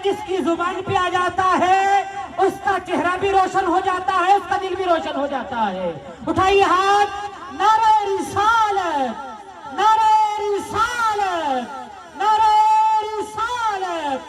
جس کی زبان پہ آ جاتا ہے اس کا چہرہ بھی روشن ہو جاتا ہے، اس کا دل بھی روشن ہو جاتا ہے۔ اٹھائیے ہاتھ، نعرہ رسالت، نعرہ رسالت، نعرہ رسالت،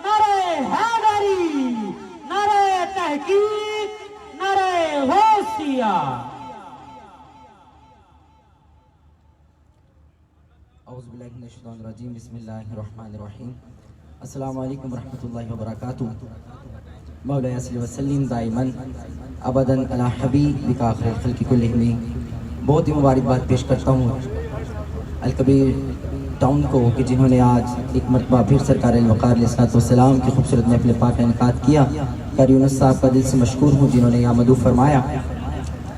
نعرہ حیدری، نعرہ تحقیق، نعرہ غوثیہ۔ اعوذ باللہ من الشیطان الرجیم، بسم اللہ الرحمن الرحیم۔ السلام علیکم ورحمۃ اللہ وبرکاتہ۔ مولانا صلی اللہ وسلم دائماً ابداً علی حبیبک آخر الخلق کلہم۔ بہت ہی مبارکباد پیش کرتا ہوں الکبیر ٹاؤن کو کہ جنہوں نے آج ایک مرتبہ پھر سرکار الوقار علیہ السلام کی خوبصورت محفل پاک کا انعقاد کیا۔ قاری یونس صاحب کا دل سے مشکور ہوں جنہوں نے یہاں مدعو فرمایا۔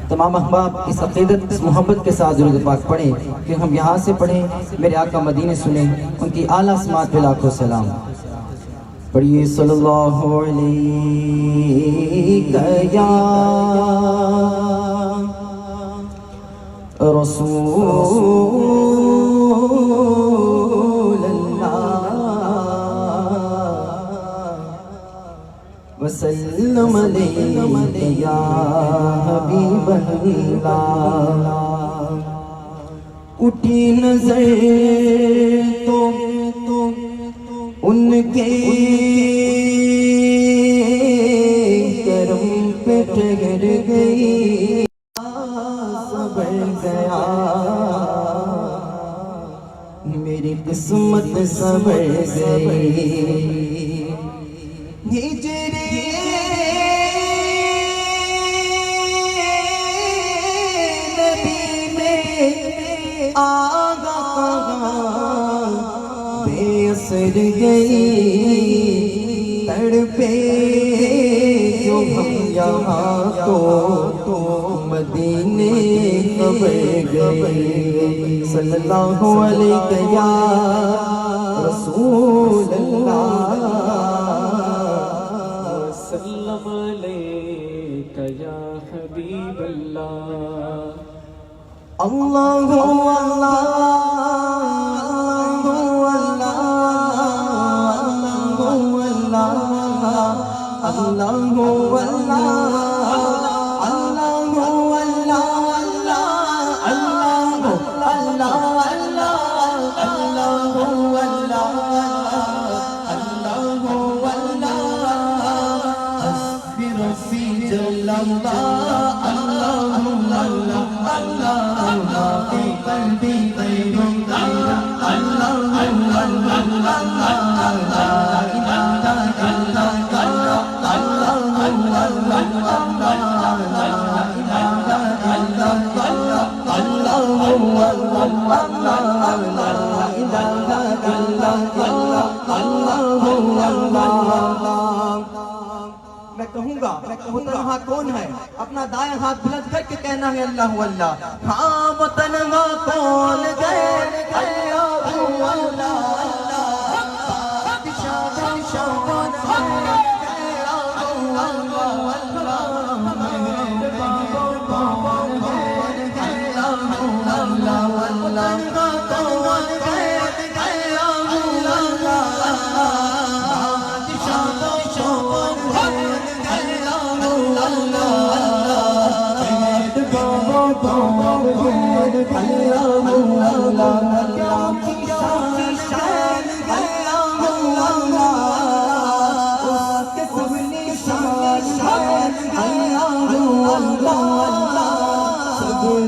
تمام احباب اس عقیدت، اس محبت کے ساتھ درود پاک پڑھیں کہ ہم یہاں سے پڑھیں، میرے آقا مدینے سنیں، ان کی اعلیٰ سماعت پہ لاکھوں سلام۔ پڑھیے صلی اللہ علیہ یا رسول اللہ وسلم علیہ یا حبیب اللہ۔ اٹھی نظر تو ان کے کرم پہ ٹھہر گئی، صبر گیا میری قسمت صبر گئی۔ ہجرے نبی میں آگا بے اثر گئی، تڑپے جو ہم یہاں تو مدینے خبر گئی۔ صلی اللہ علیہ یا رسول اللہ وسلم علیک یا حبیب اللہ۔ اللہ اللہ میں کہوں گا وہ تنہا کون ہے، اپنا دائیں ہاتھ بلند کر کے کہنا ہے اللہ اللہ۔ ہاں وہ تنہا کون گئے اللہ اللہ،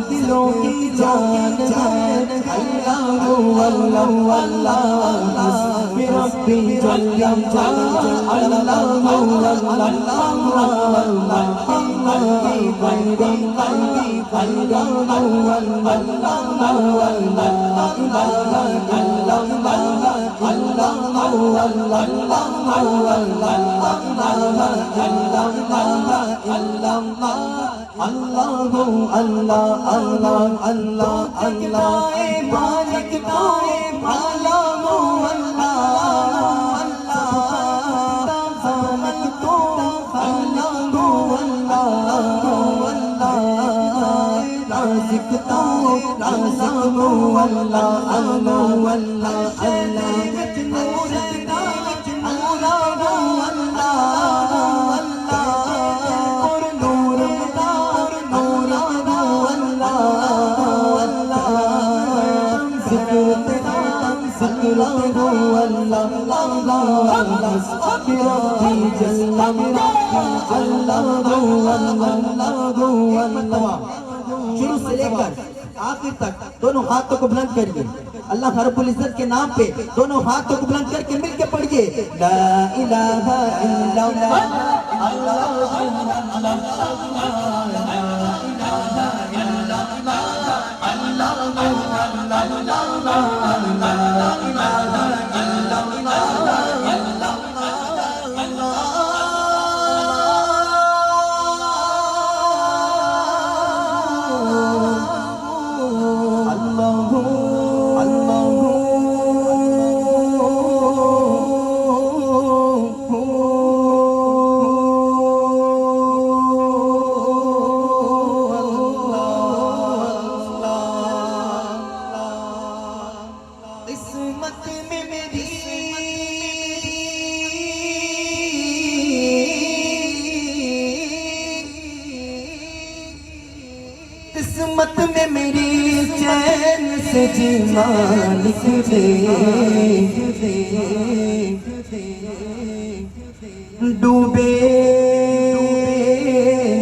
دلوں کی جان جان اللہ اللہ ربی جل جل اللہ اللہ اللہ اللہ اللہ مالک دائے بھالا اللہ شروع سے لے کر آخر تک دونوں ہاتھوں کو بلند کریے، اللہ رب العزت کے نام پہ دونوں ہاتھوں کو بلند کر کے مل کے پڑھیے، لا الہ الا اللہ قسمت میں میری چین سے جینا لکھ دے، ڈوبے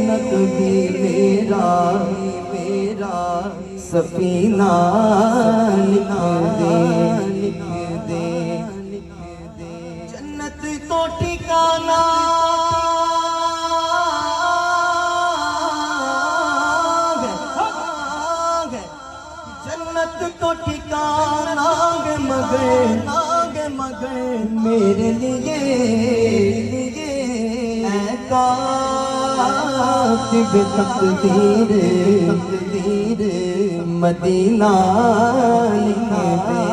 نہ کبھی میرا سفینہ لکھ دے، جنت تو ٹھکانا تو ٹھکانا مگر میرے لیے اے کاتب تقدیر مدینہ لکھ دے،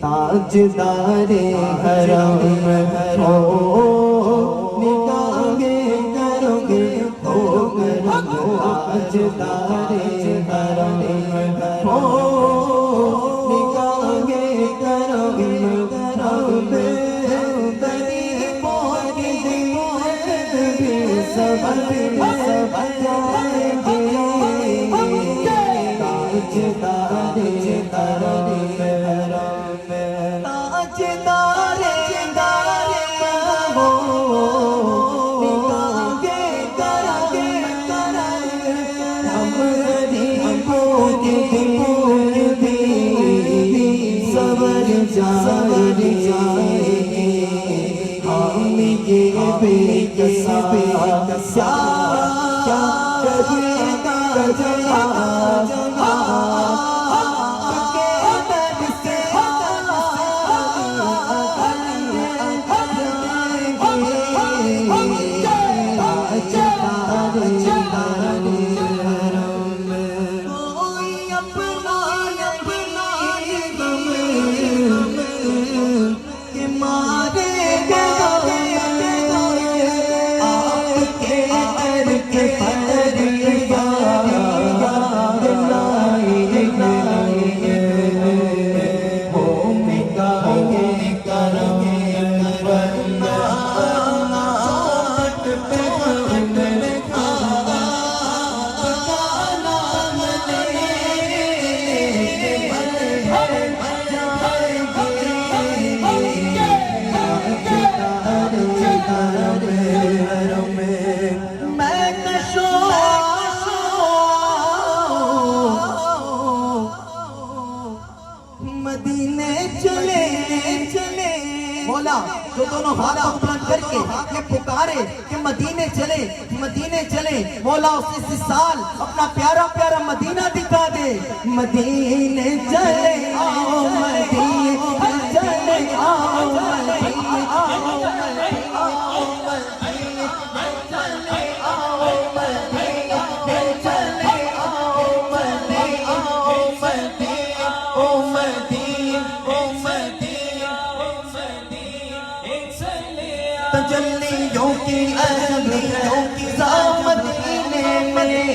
تاجدار حرم ہو نگاہیں کرو گے تاجدار حرم ہو نگاہیں کرو گے، غریبوں کی دل بھی سبر جائیں گے، تاجدار حرم تاجدار ہو جو دونوں ہاتھوں بلند کر کے یہ پکارے کہ مدینے چلے، مولا اس سال اپنا پیارا پیارا مدینہ دکھا دے، مدینے چلے آؤ، مدینے چلے آؤ، مدینے تجلیوں کی اہمیتوں کی مدینے میں،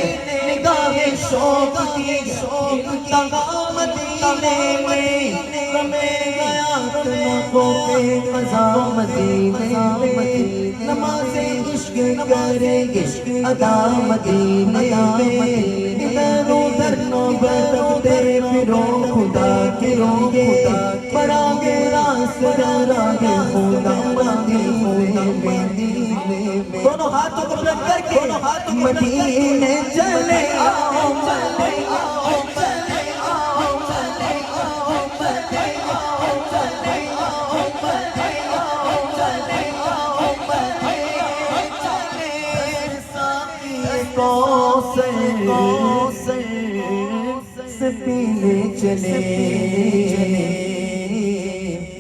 نگاہ شوق کی انتہا مدینے میں، ہمیں گیا نہ خوف قضا مدینے میں نماز عشق کرے عشق ادا مدینے میں ادھر ادھر نہ بھٹکتے پھرو خدا کے لیے بڑا گے راستہ راہ خدا مدینے میں دونوں ہاتھوں کو بلند کر کے مدینے چلے آؤ چلے آؤ چلے آؤ چلے آؤ چلے آؤ چلے آؤ چلے آؤ چلے آؤ چلے ساقی کوثر سے پینے چلے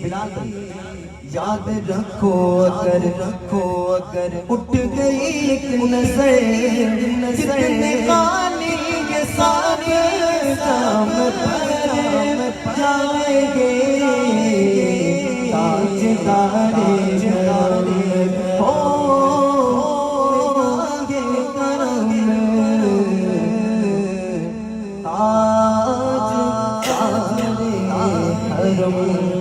بلال بھائی یاد رکھو اگر اٹھ گئی ایک نظر جتنے خالی یہ سارے جام پر جائیں گے تاجدار کرم ہو گے کرم تاجدار حرم